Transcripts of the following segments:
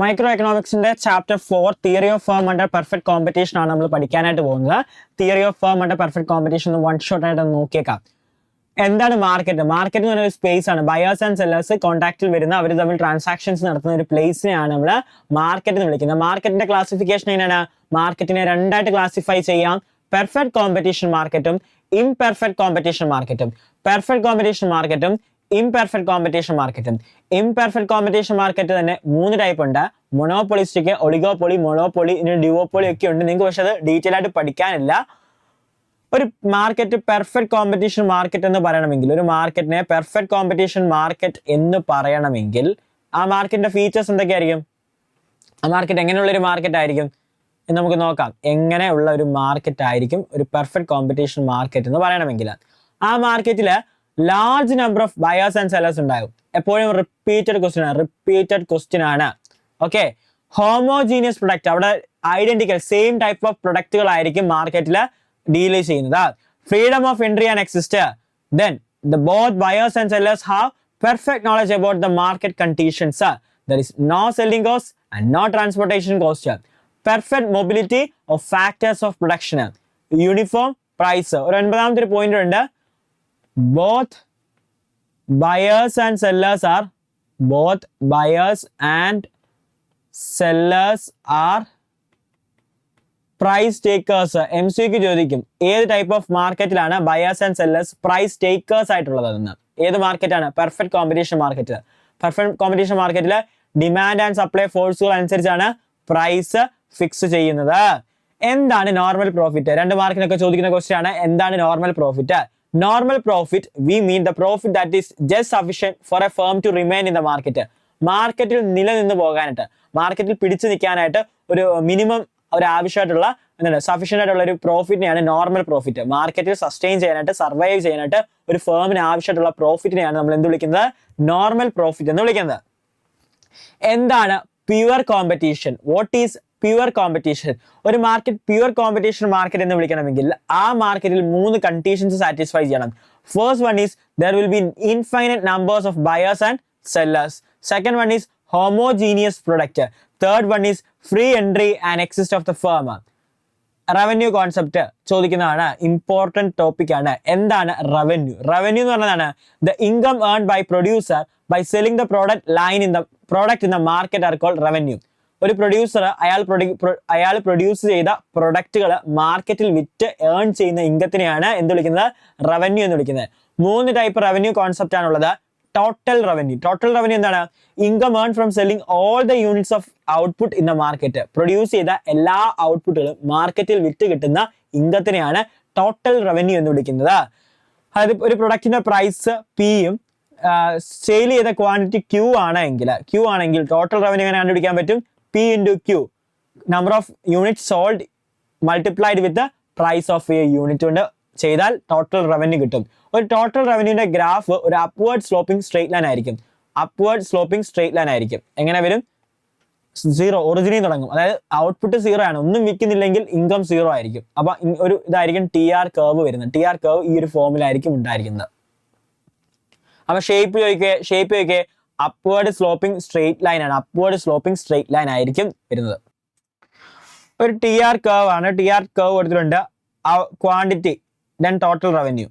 Micro എക്കണോമിക്സിന്റെ chapter 4 theory of firm under perfect competition ആണ് നമ്മൾ പഠിക്കാനായിട്ട് പോകുന്നത്. Theory of firm under perfect competition one shot ആയിട്ട് നോക്കിയേക്കാം. എന്താണ് മാർക്കറ്റ്? മാർക്കറ്റ് എന്ന് പറയുന്ന ഒരു സ്പേസ് ആണ്. ബയേഴ്സ് ആൻഡ് സെല്ലേഴ്സ് കോൺടാക്റ്റിൽ വരുന്ന അവർ തമ്മിൽ ട്രാൻസാക്ഷൻസ് നടത്തുന്ന ഒരു പ്ലേസിനെയാണ് നമ്മൾ മാർക്കറ്റ് എന്ന് വിളിക്കുന്നത്. മാർക്കറ്റിന്റെ ക്ലാസിഫിക്കേഷൻ എങ്ങനെയാണ്? മാർക്കറ്റിനെ രണ്ടായിട്ട് ക്ലാസിഫൈ ചെയ്യാം. പെർഫെക്റ്റ് കോമ്പറ്റീഷൻ മാർക്കറ്റും ഇംപെർഫെക്റ്റ് കോമ്പറ്റീഷൻ മാർക്കറ്റും. പെർഫെക്റ്റ് കോമ്പറ്റീഷൻ മാർക്കറ്റും ഇംപെർഫെക്റ്റ് കോമ്പറ്റീഷൻ മാർക്കറ്റും. ഇംപെർഫെക്റ്റ് കോമ്പറ്റീഷൻ മാർക്കറ്റ് തന്നെ 3 ടൈപ്പ് ഉണ്ട്. മൊണോപ്പൊളിസ്റ്റിക്, ഒളിഗോപ്പൊളി, മൊണോപ്പൊളി, ഡിവോപ്പൊളി ഒക്കെ ഉണ്ട്. നിങ്ങൾക്ക് പക്ഷെ അത് ഡീറ്റെയിൽ ആയിട്ട് പഠിക്കാനില്ല. ഒരു മാർക്കറ്റ് പെർഫെക്റ്റ് കോമ്പറ്റീഷൻ മാർക്കറ്റ് എന്ന് പറയണമെങ്കിൽ, ഒരു മാർക്കറ്റിനെ പെർഫെക്റ്റ് കോമ്പറ്റീഷൻ മാർക്കറ്റ് എന്ന് പറയണമെങ്കിൽ ആ മാർക്കറ്റിന്റെ ഫീച്ചേഴ്സ് എന്തൊക്കെയായിരിക്കും? ആ മാർക്കറ്റ് എങ്ങനെയുള്ളൊരു മാർക്കറ്റ് ആയിരിക്കും എന്ന് നമുക്ക് നോക്കാം. എങ്ങനെയുള്ള ഒരു മാർക്കറ്റ് ആയിരിക്കും ഒരു പെർഫെക്റ്റ് കോമ്പറ്റീഷൻ മാർക്കറ്റ് എന്ന് പറയണമെങ്കിൽ? ആ മാർക്കറ്റില് large number of buyers and sellers ഉണ്ടാകും. എപ്പോഴും റിപ്പീറ്റഡ് ക്വസ്റ്റ്യൻ ആണ്. ഓക്കെ, ഹോമോജീനിയസ് പ്രൊഡക്റ്റ്, അവിടെ ഐഡന്റിക്കൽ സെയിം ടൈപ്പ് ഓഫ് പ്രൊഡക്റ്റുകൾ ആയിരിക്കും മാർക്കറ്റിൽ ഡീൽ ചെയ്യുന്നത്. Freedom of entry and exist. Then the both buyers and sellers have perfect knowledge about the market conditions. There is no selling cost and no transportation cost. Perfect mobility of factors of production. Uniform price. ഒരു 9ാമത്തെ പോയിന്റ് ഉണ്ട്. Both buyers and sellers are price takers. MCQ ചോദിക്കും, ഏത് type of മാർക്കറ്റിലാണ് buyers and sellers price takers ആയിട്ടുള്ളതെന്ന്? ഏത് മാർക്കറ്റാണ്? Perfect competition market. Perfect competition മാർക്കറ്റിൽ ഡിമാൻഡ് ആൻഡ് സപ്ലൈ ഫോഴ്സുകൾ അനുസരിച്ചാണ് പ്രൈസ് ഫിക്സ് ചെയ്യുന്നത്. എന്താണ് നോർമൽ പ്രോഫിറ്റ്? 2 മാർക്കിനൊക്കെ ചോദിക്കുന്ന ക്വസ്റ്റ്യൻ ആണ്. എന്താണ് normal profit? Normal profit we mean the profit that is just sufficient for a firm to remain in the market. മാർക്കറ്റിൽ നിലനിന്ന് പോകാനായിട്ട്, മാർക്കറ്റിൽ പിടിച്ചു നിൽക്കാനായിട്ട് ഒരു മിനിമം ഒരു ആവശ്യമായിട്ടുള്ള സഫീഷ്യന്റ് ആയിട്ടുള്ള ഒരു പ്രോഫിറ്റിനെയാണ് നോർമൽ പ്രോഫിറ്റ്. മാർക്കറ്റിൽ സസ്റ്റെയിൻ ചെയ്യാനായിട്ട്, സർവൈവ് ചെയ്യാനായിട്ട് ഒരു ഫേമിന് ആവശ്യമായിട്ടുള്ള പ്രോഫിറ്റിനെയാണ് നമ്മൾ എന്ത് വിളിക്കുന്നത്? നോർമൽ പ്രോഫിറ്റ് എന്ന് വിളിക്കുന്നത്. എന്താണ് pure competition? What is pure competition? ഒരു മാർക്കറ്റ് പ്യുവർ കോമ്പറ്റീഷൻ മാർക്കറ്റ് എന്ന് വിളിക്കണമെങ്കിൽ ആ മാർക്കറ്റിൽ 3 കണ്ടീഷൻസ് സാറ്റിസ്ഫൈ ചെയ്യണം. First one is there will be infinite numbers of buyers and sellers. Second one is homogeneous product. Third one is free entry and exist of the firm. Revenue concept ചോദിക്കുന്നതാണ്. Important topic ആണ്. എന്താണ് revenue? Revenue എന്ന് പറഞ്ഞതാണ് the income earn by producer by selling the product in the market are called revenue. ഒരു producer അയാൾ produce ചെയ്ത പ്രൊഡക്റ്റുകൾ മാർക്കറ്റിൽ വിറ്റ് ഏൺ ചെയ്യുന്ന ഇൻകത്തിനെയാണ് എന്ത് വിളിക്കുന്നത്? റവന്യൂ എന്ന് വിളിക്കുന്നത്. 3 ടൈപ്പ് റവന്യൂ കോൺസെപ്റ്റ് ആണുള്ളത്. Total revenue. ടോട്ടൽ റവന്യൂ എന്താണ്? Income earn from selling all the units of output in the market. Produce ചെയ്ത എല്ലാ ഔട്ട്പുട്ടുകളും മാർക്കറ്റിൽ വിറ്റ് കിട്ടുന്ന ഇൻകത്തിനെയാണ് ടോട്ടൽ റവന്യൂ എന്ന് വിളിക്കുന്നത്. അതായത് ഒരു പ്രൊഡക്റ്റിന്റെ പ്രൈസ് പിയും സെയിൽ ചെയ്ത ക്വാണ്ടിറ്റി ക്യൂ ആണെങ്കിൽ ടോട്ടൽ റവന്യൂ എങ്ങനെ കണ്ടുപിടിക്കാൻ പറ്റും? P into Q, number of unit sold multiplied with the price of a unit കൊണ്ട് ചെയ്താൽ ടോട്ടൽ റവന്യൂ കിട്ടും. ഒരു ടോട്ടൽ റവന്യൂന്റെ ഗ്രാഫ് ഒരു അപ്വേർഡ് സ്ലോപ്പിംഗ് സ്ട്രെയിറ്റ് ലൈൻ ആയിരിക്കും. എങ്ങനെ വരും? 0, ഒറിജിനിൽ തുടങ്ങും. അതായത് ഔട്ട്പുട്ട് 0 ആണ്, ഒന്നും വിൽക്കുന്നില്ലെങ്കിൽ ഇൻകം 0 ആയിരിക്കും. അപ്പൊ ഒരു ഇതായിരിക്കും TR കർവ് വരുന്നത്. TR കർവ് ഈ ഒരു ഫോമിലായിരിക്കും ഉണ്ടായിരിക്കുന്നത്. അപ്പൊ ഷേപ്പ് ചോദിക്കേ അപ്വേർഡ് സ്ലോപ്പിംഗ് സ്ട്രെയിറ്റ് ലൈൻ ആയിരിക്കും വരുന്നത്. ഒരു TR കർവ് ആണ്. TR കർവ് കൊടുത്തിട്ടുണ്ട്. Quantity then total revenue.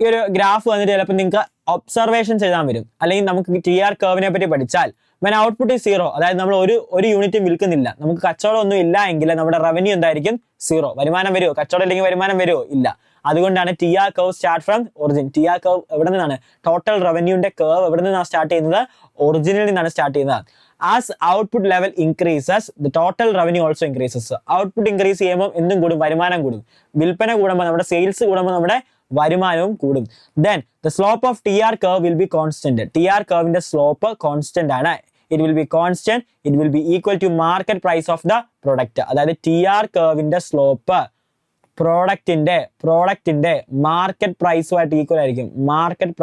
ഈ ഒരു ഗ്രാഫ് വന്നിട്ട് ചിലപ്പോൾ നിങ്ങൾക്ക് ഒബ്സർവേഷൻ ചെയ്താൽ വരും. അല്ലെങ്കിൽ നമുക്ക് TR കർവിനെ പറ്റി പഠിച്ചാൽ വെൻ ഔട്ട്പുട്ട് ഈസ് 0, അതായത് നമ്മൾ ഒരു യൂണിറ്റും വിൽക്കുന്നില്ല, നമുക്ക് കച്ചവടം ഒന്നും ഇല്ല എങ്കിൽ നമ്മുടെ റവന്യൂ എന്തായിരിക്കും? 0. വരുമാനം വരുമോ? കച്ചവടം ഇല്ലെങ്കിൽ വരുമാനം വരുമോ? ഇല്ല. അതുകൊണ്ടാണ് TR curve start from origin. TR curve എവിടെ നിന്നാണ്? ടോട്ടൽ റവന്യൂന്റെ കർവ് എവിടെ നിന്നാണ് സ്റ്റാർട്ട് ചെയ്യുന്നത്? ഒറിജിനിൽ നിന്നാണ് സ്റ്റാർട്ട് ചെയ്യുന്നത്. As output level increases the total revenue also increases. Output increase ചെയ്യുമ്പോൾ എന്തും കൂടും? വരുമാനം കൂടും. വിൽപ്പന കൂടുമ്പോൾ നമ്മുടെ സെയിൽസ് കൂടുമ്പോൾ നമ്മുടെ വരുമാനവും കൂടും. Then the slope of TR curve will be constant. TR കർവിന്റെ സ്ലോപ്പ് കോൺസ്റ്റന്റ് ആണ്. It will be constant. It will be equal to market price of the product. അതായത് TR കർവിന്റെ സ്ലോപ്പ് പ്രോഡക്റ്റിന്റെ മാർക്കറ്റ് പ്രൈസുമായിട്ട് ഈക്വൽ ആയിരിക്കും. മാർക്കറ്റ്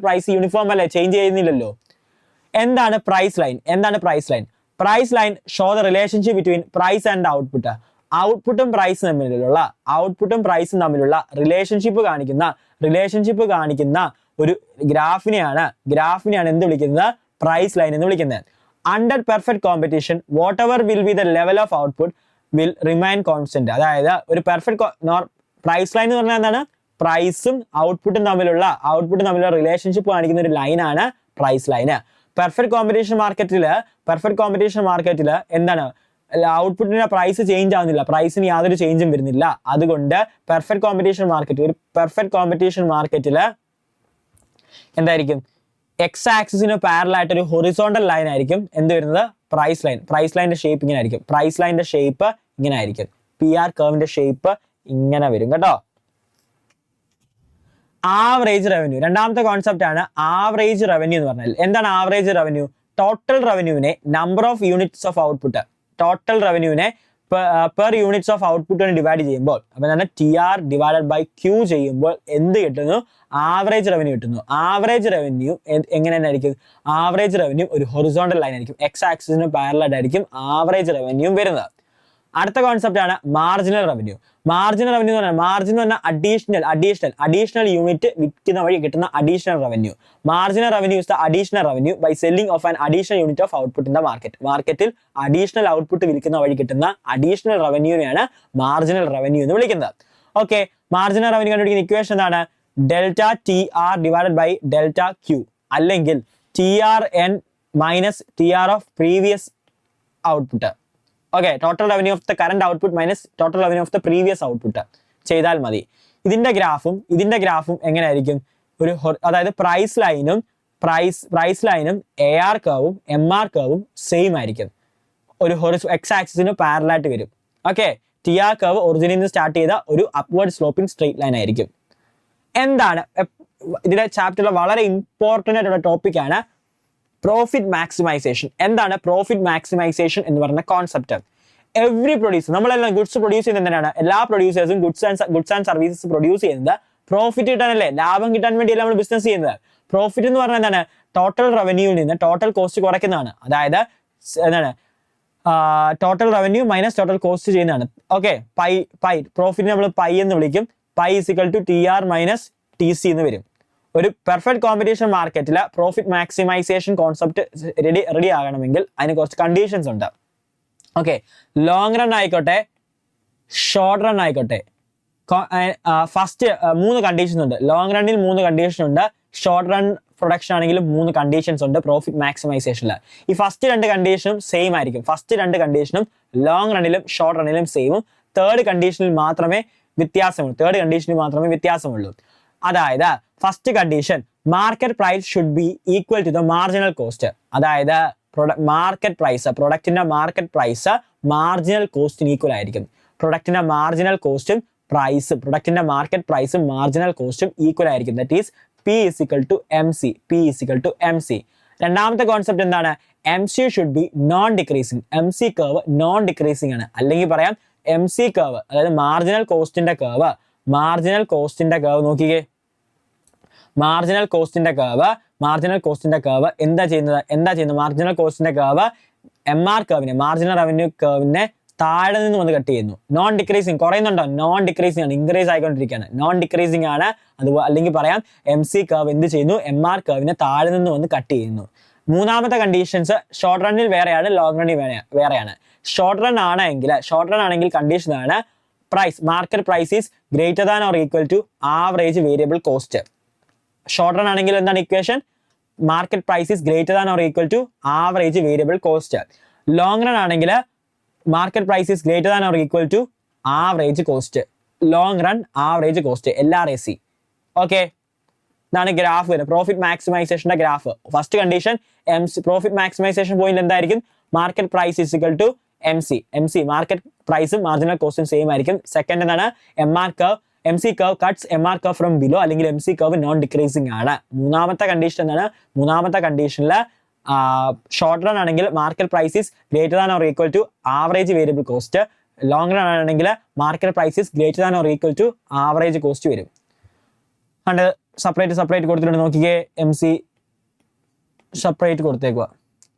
പ്രൈസ് യൂണിഫോം അല്ലേ, change ചെയ്യുന്നില്ലല്ലോ. എന്താണ് price line? Price line show the relationship between price and output. ഔട്ട്പുട്ടും പ്രൈസും തമ്മിലുള്ള റിലേഷൻഷിപ്പ് കാണിക്കുന്ന ഒരു ഗ്രാഫിനെയാണ് എന്ത് വിളിക്കുന്നത്? പ്രൈസ് ലൈൻ എന്ന് വിളിക്കുന്നത്. Under perfect competition what ever will be the level of output will remain constant. അതായത് ഒരു പെർഫെക്റ്റ് പ്രൈസ് ലൈൻ എന്ന് പറഞ്ഞാൽ എന്താണ്? പ്രൈസും ഔട്ട്പുട്ടും തമ്മിലുള്ള റിലേഷൻഷിപ്പ് കാണിക്കുന്ന ഒരു ലൈനാണ് പ്രൈസ് ലൈന്. പെർഫെക്റ്റ് കോമ്പറ്റീഷൻ മാർക്കറ്റിൽ എന്താണ്? ഔട്ട്പുട്ടിന്റെ പ്രൈസ് ചേഞ്ച് ആവുന്നില്ല, പ്രൈസിന് യാതൊരു ചേഞ്ചും വരുന്നില്ല. അതുകൊണ്ട് പെർഫെക്റ്റ് കോമ്പറ്റീഷൻ മാർക്കറ്റിൽ എന്തായിരിക്കും? എക്സ് ആക്സിസിന് പാരലൽ ആയിട്ട് ഒരു ഹൊറിസോണ്ടൽ ലൈൻ ആയിരിക്കും എന്ത് വരുന്നത്? പ്രൈസ് ലൈനിന്റെ ഷേപ്പ് ഇങ്ങനെ ആയിരിക്കും. പ്രൈസ് ലൈനിന്റെ ഷേപ്പ് ഇങ്ങനെ ആയിരിക്കും. PR കർവിന്റെ ഷേപ്പ് ഇങ്ങനെ വരും കേട്ടോ. ആവറേജ് റവന്യൂ, രണ്ടാമത്തെ കോൺസെപ്റ്റ് ആണ് ആവറേജ് റവന്യൂ എന്ന് പറഞ്ഞാൽ. എന്താണ് ആവറേജ് റവന്യൂ? ടോട്ടൽ റവന്യൂവിനെ number of units of output, total റവന്യൂവിനെ per units of output divide ചെയ്യുമ്പോൾ, അപ്പൊ എന്താണ്? TR ഡിവൈഡഡ് ബൈ Q ചെയ്യുമ്പോൾ എന്ത് കിട്ടുന്നു? ആവറേജ് റവന്യൂ കിട്ടുന്നു. ആവറേജ് റവന്യൂ എങ്ങനെ തന്നെ ആയിരിക്കും? ആവറേജ് റവന്യൂ ഒരു ഹൊറിസോണ്ടൽ ലൈൻ ആയിരിക്കും. എക്സ് ആക്സിസിന് പാരലൽ ആയിരിക്കും ആവറേജ് റവന്യൂ വരുന്നത്. അടുത്ത കോൺസെപ്റ്റ് ആണ് മാർജിനൽ റവന്യൂ. മാർജിനൽ റവന്യൂ എന്ന് പറഞ്ഞാൽ മാർജിൻ എന്ന് പറഞ്ഞാൽ അഡീഷണൽ യൂണിറ്റ് വിൽക്കുന്ന വഴി കിട്ടുന്ന additional revenue. Marginal revenue is the additional revenue by selling of an additional unit of output in the market. മാർക്കറ്റിൽ അഡീഷണൽ ഔട്ട്പുട്ട് വിൽക്കുന്ന വഴി കിട്ടുന്ന അഡീഷണൽ റവന്യൂവിനെയാണ് മാർജിനൽ റവന്യൂ എന്ന് വിളിക്കുന്നത്. ഓക്കെ, മാർജിനൽ റവന്യൂ കണ്ടുപിടിക്കുന്ന ഇക്വേഷൻ എന്താണ്? Delta TR divided by delta Q, അല്ലെങ്കിൽ TRN minus TR of previous output. Okay, total revenue of the current output minus total revenue of the previous output ചെയ്താൽ മതി. ഇതിന്റെ ഗ്രാഫും എങ്ങനെയായിരിക്കും? അതായത് പ്രൈസ് ലൈനും AR കർവും MR കർവും same ആയിരിക്കും. ഒരു എക്സ് ആക്സിസിന് പാരലായിട്ട് വരും. ഓക്കെ, TR കർവ് ഒറിജിനിൽ നിന്ന് സ്റ്റാർട്ട് ചെയ്ത ഒരു അപ്വേർഡ് സ്ലോപ്പിംഗ് സ്ട്രെയിറ്റ് ലൈൻ ആയിരിക്കും. എന്താണ് ഇതിന്റെ ചാപ്റ്ററിലെ വളരെ ഇമ്പോർട്ടന്റ് ആയിട്ടുള്ള ടോപ്പിക് ആണ് പ്രോഫിറ്റ് മാക്സിമൈസേഷൻ. എന്താണ് പ്രോഫിറ്റ് മാക്സിമൈസേഷൻ എന്ന് പറയുന്ന കോൺസെപ്റ്റ്? എവറി പ്രൊഡ്യൂസർ, നമ്മളെല്ലാം ഗുഡ്സ് പ്രൊഡ്യൂസ് ചെയ്യുന്നത് എന്തിനാണ്? എല്ലാ പ്രൊഡ്യൂസേഴ്സും ഗുഡ്സ് ആൻഡ് സർവീസസ് പ്രൊഡ്യൂസ് ചെയ്യുന്നത് പ്രോഫിറ്റ് കിട്ടാനല്ലേ? ലാഭം കിട്ടാൻ വേണ്ടിയല്ല നമ്മൾ ബിസിനസ് ചെയ്യുന്നത്. പ്രോഫിറ്റ് എന്ന് പറഞ്ഞാൽ എന്താണ്? ടോട്ടൽ റവന്യൂവിൽ നിന്ന് ടോട്ടൽ കോസ്റ്റ് കുറയ്ക്കുന്നതാണ്. അതായത് എന്താണ്? Total revenue minus total cost ചെയ്യുന്നതാണ്. ഓക്കെ, പൈ പ്രോഫിറ്റ് നമ്മൾ പൈ എന്ന് വിളിക്കും. Pi is equal to TR minus TC എന്ന് വരും. ഒരു പെർഫെക്റ്റ് കോമ്പറ്റീഷൻ മാർക്കറ്റിൽ പ്രോഫിറ്റ് മാക്സിമൈസേഷൻ കോൺസെപ്റ്റ് റെഡി ആകണമെങ്കിൽ അതിന് കുറച്ച് കണ്ടീഷൻസ് ഉണ്ട്. ഓക്കെ, ലോങ് റൺ ആയിക്കോട്ടെ, ഷോർട്ട് റൺ ആയിക്കോട്ടെ, ഫസ്റ്റ് 3 കണ്ടീഷൻസ് ഉണ്ട്. ലോങ് റണ്ണിൽ 3 കണ്ടീഷൻ ഉണ്ട്. ഷോർട്ട് റൺ പ്രൊഡക്ഷൻ ആണെങ്കിലും 3 കണ്ടീഷൻസ് ഉണ്ട് പ്രോഫിറ്റ് മാക്സിമൈസേഷനിൽ. ഈ ഫസ്റ്റ് 2 കണ്ടീഷനും സെയിം ആയിരിക്കും. ഫസ്റ്റ് 2 കണ്ടീഷനും ലോങ് റണ്ണിലും ഷോർട്ട് റണ്ണിലും സെയിമും. തേർഡ് കണ്ടീഷനിൽ മാത്രമേ വ്യത്യാസമുള്ളൂ. അതായത് first condition, market price should be equal to the marginal cost. അതായത് പ്രൊഡക്റ്റിന്റെ മാർക്കറ്റ് പ്രൈസ് മാർജിനൽ കോസ്റ്റിന് ഈക്വൽ ആയിരിക്കും. പ്രൊഡക്റ്റിന്റെ മാർജിനൽ കോസ്റ്റും മാർക്കറ്റ് പ്രൈസും മാർജിനൽ കോസ്റ്റും ഈക്വൽ ആയിരിക്കും. That is P is equal to MC. രണ്ടാമത്തെ കോൺസെപ്റ്റ് എന്താണ്? MC should be non decreasing. MC curve non decreasing ആണ്. അല്ലെങ്കിൽ പറയാം MC കർവ്, അതായത് മാർജിനൽ കോസ്റ്റിന്റെ കർവ് നോക്കിക്കേ. മാർജിനൽ കോസ്റ്റിന്റെ കർവ് എന്താ ചെയ്യുന്നത്? മാർജിനൽ കോസ്റ്റിന്റെ കർവ് MR കർവിനെ, മാർജിനൽ റവന്യൂ കർവിനെ താഴെ നിന്ന് വന്ന് കട്ട് ചെയ്യുന്നു. നോൺ ഡിക്രീസിങ്, കുറയുന്നുണ്ടോ? നോൺ ഡിക്രീസിങ് ആണ്, ഇൻക്രീസ് ആയിക്കൊണ്ടിരിക്കുകയാണ്. നോൺ ഡിക്രീസിങ് ആണ്. അതുപോലെ അല്ലെങ്കിൽ പറയാം MC കർവ് എന്ത് ചെയ്യുന്നു? MR കർവിനെ താഴെ നിന്ന് വന്ന് കട്ട് ചെയ്യുന്നു. മൂന്നാമത്തെ കണ്ടീഷൻസ് ഷോർട്ട് റണ്ണിൽ വേറെയാണ്, ലോങ് റണ്ണിൽ വേറെയാണ്. ഷോർട്ട് റൺ ആണെങ്കിൽ കണ്ടീഷൻ ആണ് market price is greater than or equal to average variable cost. Short run ആണെങ്കിൽ എന്താണ് equation? Market price is greater than or equal to average variable cost. Long run ആണെങ്കിൽ market price is greater than or equal to average cost. Long run average cost, LRAC. Okay, ഇതാണ് graph വരുന്നത്, profit മാക്സിമൈസേഷന്റെ graph. First condition profit maximisation point എന്തായിരിക്കും? Market price is equal to MC. Market പ്രൈസും marginal കോസ്റ്റും same ആയിരിക്കും. Second എന്താണ്? MR curve. MC curve cuts MR curve from below, അല്ലെങ്കിൽ MC curve non decreasing ആണ്. മൂന്നാമത്തെ കണ്ടീഷൻ എന്താണ്? മൂന്നാമത്തെ കണ്ടീഷനിൽ ഷോർട്ട് റൺ ആണെങ്കിൽ market price is greater than or equal to average variable cost. Long run ആണെങ്കിൽ market price is greater than or equal to average cost വരും. And separate കൊടുത്തിട്ടുണ്ട്. നോക്കിക്കേ, MC സെപ്പറേറ്റ് കൊടുത്തേക്കുക.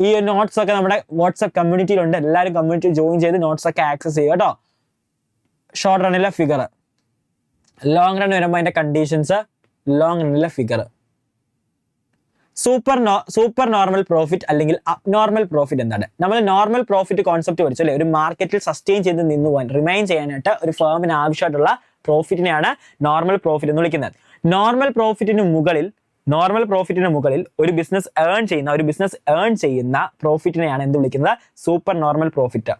ഈ നോട്ട്സ് ഒക്കെ നമ്മുടെ വാട്സ്ആപ്പ് കമ്മ്യൂണിറ്റിയിലുണ്ട്. എല്ലാവരും കമ്മ്യൂണിറ്റി ജോയിൻ ചെയ്ത് നോട്ട്സ് ഒക്കെ ആക്സസ് ചെയ്യുക കേട്ടോ. ഷോർട്ട് റണ്ണിലെ ഫിഗർ, ലോങ് റൺ വരുമ്പോൾ അതിന്റെ കണ്ടീഷൻസ്, ലോങ് റണ്ണിലെ ഫിഗർ. സൂപ്പർ നോർമൽ പ്രോഫിറ്റ് അല്ലെങ്കിൽ അബ്നോർമൽ പ്രോഫിറ്റ് എന്താണ്? നമ്മൾ നോർമൽ പ്രോഫിറ്റ് കോൺസെപ്റ്റ് പഠിച്ചല്ലേ, ഒരു മാർക്കറ്റിൽ സസ്റ്റെയിൻ ചെയ്ത് നിന്ന് പോകാൻ റിമൈൻ ചെയ്യാനായിട്ട് ഒരു ഫേമിന് ആവശ്യമായിട്ടുള്ള പ്രോഫിറ്റിനെയാണ് നോർമൽ പ്രോഫിറ്റ് എന്ന് വിളിക്കുന്നത്. നോർമൽ പ്രോഫിറ്റിന് മുകളിൽ ഒരു ബിസിനസ് ഏൺ ചെയ്യുന്ന പ്രോഫിറ്റിനെയാണ് എന്ത് വിളിക്കുന്നത്? Super normal profit.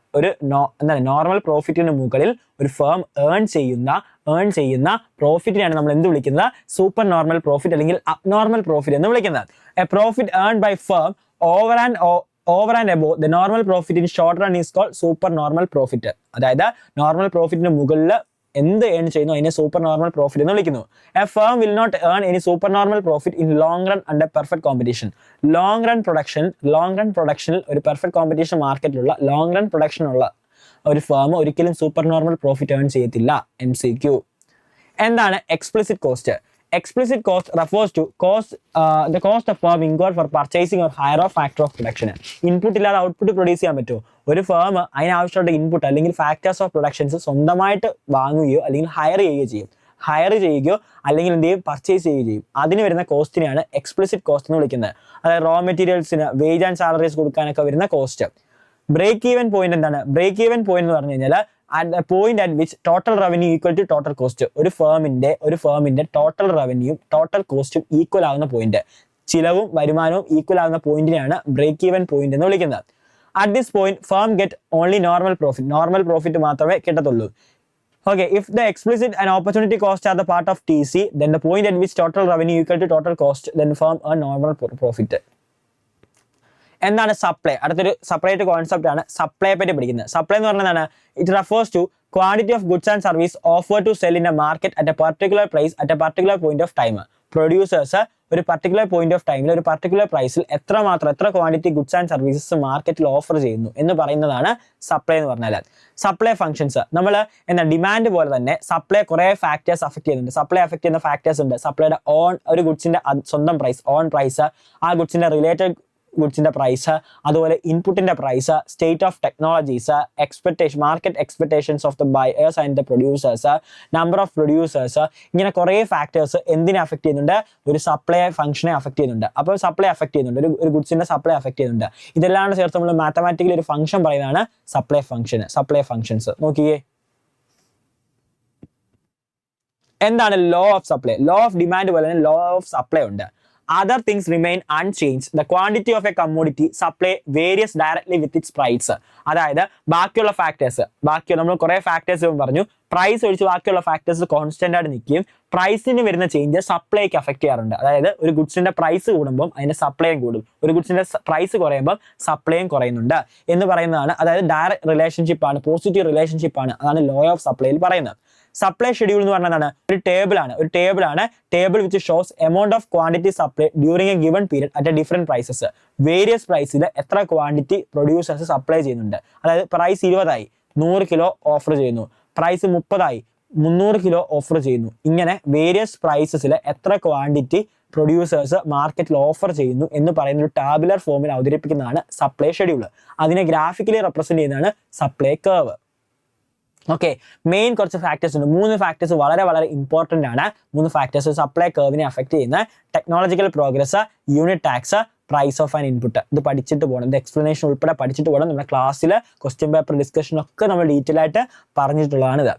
എന്താണ് നോർമൽ പ്രോഫിറ്റിന് മുകളിൽ ഒരു ഫേം ഏൺ ചെയ്യുന്ന പ്രോഫിറ്റിനെയാണ് നമ്മൾ എന്ത് വിളിക്കുന്നത്? സൂപ്പർ നോർമൽ പ്രോഫിറ്റ് അല്ലെങ്കിൽ അബ്നോർമൽ പ്രോഫിറ്റ് എന്ന് വിളിക്കുന്നത്. A profit earn by firm over and above the normal profit in short run is called super normal profit. അതായത് നോർമൽ പ്രോഫിറ്റിന് മുകളിൽ എന്ത് ഏൺ ചെയ്യുന്നു അതിനെ സൂപ്പർ നോർമൽ പ്രോഫിറ്റ് എന്ന് വിളിക്കുന്നു. A firm will not earn any super normal profit in long run under perfect competition. Long run പ്രൊഡക്ഷനിൽ ഒരു പെർഫെക്റ്റ് കോമ്പറ്റീഷൻ മാർക്കറ്റിലുള്ള ലോങ് റൺ പ്രൊഡക്ഷനുള്ള ഒരു ഫേം ഒരിക്കലും സൂപ്പർ നോർമൽ പ്രോഫിറ്റ് ഏൺ ചെയ്യത്തില്ല. MCQ. എന്താണ് explicit cost? Explicit cost refers to the cost of firm incurred for purchasing or hire a factor of production. Input ഇല്ലാതെ output produce ചെയ്യാൻ പറ്റുമോ? ഒരു ഫേം അതിനാവശ്യമുള്ള ഇൻപുട്ട് അല്ലെങ്കിൽ ഫാക്ടേഴ്സ് ഓഫ് പ്രൊഡക്ഷൻസ് സ്വന്തമായിട്ട് വാങ്ങുകയോ അല്ലെങ്കിൽ ഹയർ ചെയ്യുകയോ അല്ലെങ്കിൽ എന്ത് ചെയ്യും? പർച്ചേസ് ചെയ്യുകയോ ചെയ്യും. അതിന് വരുന്ന കോസ്റ്റിനെയാണ് എക്സ്പ്ലിസിറ്റ് കോസ്റ്റ് എന്ന് വിളിക്കുന്നത്. അതായത് റോ മെറ്റീരിയൽസിന് വേജ് ആൻഡ് സാലറീസ് കൊടുക്കാനൊക്കെ വരുന്ന കോസ്റ്റ്. ബ്രേക്ക് ഈവൻ പോയിന്റ് എന്താണ്? ബ്രേക്ക് ഈവൻ പോയിന്റ് എന്ന് പറഞ്ഞു കഴിഞ്ഞാൽ at the point at which total revenue equal to total cost. ഒരു ഫേമിന്റെ ടോട്ടൽ റവന്യൂയും ടോട്ടൽ കോസ്റ്റും ഈക്വൽ ആവുന്ന പോയിന്റ്, ചിലവും വരുമാനവും ഈക്വൽ ആവുന്ന പോയിന്റിനെയാണ് ബ്രേക്ക് ഈവൻ പോയിന്റ് എന്ന് വിളിക്കുന്നത്. At this point firm get only normal profit മാത്രമേ കിട്ടത്തുള്ളൂ. Okay, if the explicit and opportunity cost are the part of TC, then the point at which total revenue equal to total cost, then firm earn normal profit. എന്താണ് supply? അടുത്തൊരു separate concept ആണ് സപ്ലൈയെ പറ്റി പഠിക്കുന്നത്. Supply എന്ന് പറഞ്ഞതാണ് it refers to quantity of goods and service offer to sell in a market at a particular price at a particular point of time. Producers ഒരു particular point of ടൈമിൽ ഒരു particular പ്രൈസിൽ എത്ര ക്വാണ്ടിറ്റി ഗുഡ്സ് ആൻഡ് സർവീസസ് മാർക്കറ്റിൽ offer ചെയ്യുന്നു എന്ന് പറയുന്നതാണ് supply എന്ന് പറഞ്ഞാൽ. സപ്ലൈ ഫംഗ്ഷൻസ് നമ്മൾ ഡിമാൻഡ് പോലെ തന്നെ സപ്ലൈ കുറെ ഫാക്ടേഴ്സ് അഫക്ട് ചെയ്യുന്നുണ്ട്. സപ്ലൈ അഫക്ട് ചെയ്യുന്ന ഫാക്ടേഴ്സ് ഉണ്ട്. സപ്ലൈയുടെ ഒരു ഗുഡ്സിന്റെ സ്വന്തം പ്രൈസ്, പ്രൈസ്, ആ ഗുഡ്സിന്റെ റിലേറ്റഡ് ഗുഡ്സിന്റെ പ്രൈസ്, അതുപോലെ ഇൻപുട്ടിന്റെ price, state of technologies, market expectations of the buyers and the producers, number of producers, ഇങ്ങനെ കുറേ ഫാക്ടേഴ്സ് എന്തിനെ അഫക്ട് ചെയ്യുന്നുണ്ട്? ഒരു സപ്ലൈ ഫംഗ്ഷനെ അഫക്ട് ചെയ്യുന്നുണ്ട്. അപ്പോൾ സപ്ലൈ അഫക്ട് ചെയ്യുന്നുണ്ട്, ഒരു ഗുഡ്സിന്റെ സപ്ലൈ അഫക്ട് ചെയ്യുന്നുണ്ട്. ഇതെല്ലാം ചേർത്ത് നമ്മൾ മാത്തമാറ്റിക്കലി ഒരു ഫംഗ്ഷൻ പറയുന്നതാണ് സപ്ലൈ ഫംഗ്ഷൻസ്. നോക്കിയേ, എന്താണ് law of supply? Law of demand പോലെ തന്നെ ലോ ഓഫ് സപ്ലൈ ഉണ്ട്. Other things remain unchanged. The quantity of a commodity supply varies directly with its price. അതായത് ബാക്കിയുള്ള ഫാക്ടേഴ്സ്, നമ്മൾ കുറെ ഫാക്ടേഴ്സ് പറഞ്ഞു, പ്രൈസ് ഒഴിച്ച് ബാക്കിയുള്ള ഫാക്ടേഴ്സ് കോൺസ്റ്റന്റ് ആയിട്ട് നിൽക്കുകയും പ്രൈസിന് വരുന്ന ചേഞ്ച് സപ്ലൈക്ക് അഫക്ട് ചെയ്യാറുണ്ട്. അതായത് ഒരു ഗുഡ്സിന്റെ പ്രൈസ് കൂടുമ്പോൾ അതിന്റെ സപ്ലൈയും കൂടും, ഒരു ഗുഡ്സിന്റെ പ്രൈസ് കുറയുമ്പോൾ സപ്ലൈയും കുറയുന്നുണ്ട് എന്ന് പറയുന്നതാണ്. അതായത് ഡയറക്റ്റ് റിലേഷൻഷിപ്പ് ആണ്, പോസിറ്റീവ് റിലേഷൻഷിപ്പ് ആണ്. അതാണ് ലോ ഓഫ് സപ്ലൈയിൽ പറയുന്നത്. സപ്ലൈ ഷെഡ്യൂൾ എന്ന് പറഞ്ഞതാണ് ഒരു table which shows amount of quantity supply during a given period at a different prices. Various പ്രൈസിൽ എത്ര ക്വാണ്ടിറ്റി പ്രൊഡ്യൂസേഴ്സ് സപ്ലൈ ചെയ്യുന്നുണ്ട്. അതായത് പ്രൈസ് 20 100 കിലോ ഓഫർ ചെയ്യുന്നു, പ്രൈസ് 30 300 കിലോ ഓഫർ ചെയ്യുന്നു. ഇങ്ങനെ വേരിയസ് പ്രൈസസിൽ എത്ര ക്വാണ്ടിറ്റി പ്രൊഡ്യൂസേഴ്സ് മാർക്കറ്റിൽ ഓഫർ ചെയ്യുന്നു എന്ന് പറയുന്ന ഒരു ടാബുലർ ഫോമിൽ അവതരിപ്പിക്കുന്നതാണ് സപ്ലൈ ഷെഡ്യൂൾ. അതിനെ ഗ്രാഫിക്കലി റെപ്രസെന്റ് ചെയ്യുന്നതാണ് സപ്ലൈ കർവ്. ഓക്കെ, മെയിൻ കുറച്ച് ഫാക്ടേഴ്സ് ഉണ്ട്. 3 ഫാക്ടേഴ്സ് വളരെ ഇമ്പോർട്ടന്റ് ആണ്. 3 ഫാക്ടേഴ്സ് സപ്ലൈ കർവിനെ അഫക്ട് ചെയ്യുന്ന technological progress, unit tax, price of and input. ഇത് പഠിച്ചിട്ട് പോകണം, ഇത് എക്സ്പ്ലനേഷൻ ഉൾപ്പെടെ പഠിച്ചിട്ട് പോകണം. നമ്മുടെ ക്ലാസ്സിൽ ക്വസ്റ്റ്യൻ പേപ്പർ ഡിസ്കഷൻ ഒക്കെ നമ്മൾ ഡീറ്റെയിൽ ആയിട്ട് പറഞ്ഞിട്ടുള്ളതാണിത്.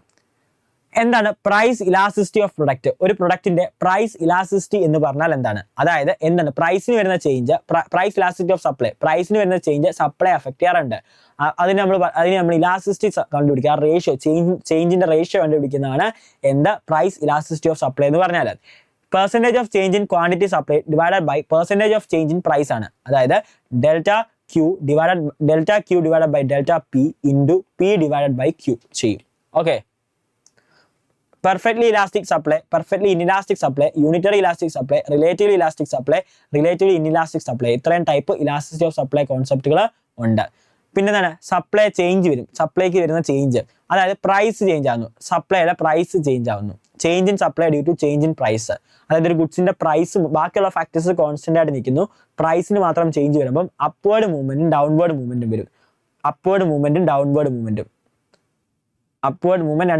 എന്താണ് പ്രൈസ് ഇലാസ്റ്റിസിറ്റി ഓഫ് പ്രൊഡക്റ്റ്? ഒരു പ്രൊഡക്റ്റിന്റെ പ്രൈസ് ഇലാസ്റ്റിസിറ്റി എന്ന് പറഞ്ഞാൽ എന്താണ്? അതായത് എന്താണ് പ്രൈസിന് വരുന്ന change, price elasticity of supply, പ്രൈസിന് വരുന്ന ചേഞ്ച് സപ്ലൈ അഫക്ട് ചെയ്യാറുണ്ട്. അതിന് നമ്മൾ ഇലാസ്റ്റിസിറ്റി കണ്ടുപിടിക്കുക, റേഷ്യോ, ചേഞ്ചിന്റെ റേഷ്യോ കണ്ടുപിടിക്കുന്നതാണ് എന്താ പ്രൈസ് ഇലാസ്റ്റിസിറ്റി ഓഫ് സപ്ലൈ എന്ന് പറഞ്ഞാൽ. Percentage of change in quantity supply divided by percentage of change in price ആണ്. അതായത് delta Q divided by delta P into P divided by Q ചെയ്യും. Okay, perfectly elastic supply, perfectly inelastic supply, unitary elastic supply, relatively elastic supply, relatively inelastic supply, ഇത്രയും type elasticity of supply കോൺസെപ്റ്റുകൾ ഉണ്ട്. പിന്നെ എന്താണ് supply change വരും, സപ്ലൈക്ക് വരുന്ന change, അതായത് price change ആവുന്നു, സപ്ലൈയുടെ പ്രൈസ് ചേഞ്ച് ആവുന്നു. Change in supply due to change in price. അതായത് ഒരു ഗുഡ്സിന്റെ പ്രൈസ് ബാക്കിയുള്ള ഫാക്ടേഴ്സ് കോൺസ്റ്റന്റ് ആയിട്ട് നിൽക്കുന്നു, പ്രൈസിന് മാത്രം ചേഞ്ച് വരുമ്പം അപ്വേർഡ് മൂവ്മെന്റും ഡൗൺവേർഡ് മൂവ്മെന്റും വരും. Upward movement and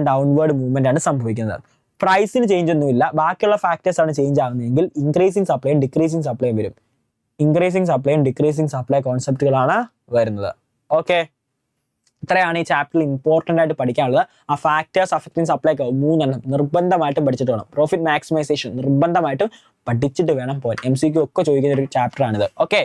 downward movement ആണ് സംഭവിക്കുന്നത്. പ്രൈസിന് ചേഞ്ച് ഒന്നുമില്ല, ബാക്കിയുള്ള ഫാക്ടേഴ്സ് ആണ് ചേഞ്ച് ആവുന്നതെങ്കിൽ ഇൻക്രീസിങ് സപ്ലൈയും ഡിക്രീസിങ് സപ്ലൈയും വരും. ഇൻക്രീസിങ് സപ്ലൈയും ഡിക്രീസിങ് സപ്ലൈ കോൺസെപ്റ്റുകളാണ് വരുന്നത്. ഓക്കെ, ഇത്രയാണ് ഈ ചാപ്റ്ററിൽ ഇമ്പോർട്ടൻ്റ് ആയിട്ട് പഠിക്കാനുള്ളത്. ആ ഫാക്ടേഴ്സ് അഫക്റ്റിംഗ് സപ്ലൈ കർവ് 3 നിർബന്ധമായിട്ടും പഠിച്ചിട്ട് വേണം. പ്രോഫിറ്റ് മാക്സിമൈസേഷൻ നിർബന്ധമായിട്ടും പഠിച്ചിട്ട് വേണം പോകാൻ. MCQ ഒക്കെ ചോദിക്കുന്ന ഒരു ചാപ്റ്റർ ആണിത്. ഓക്കെ.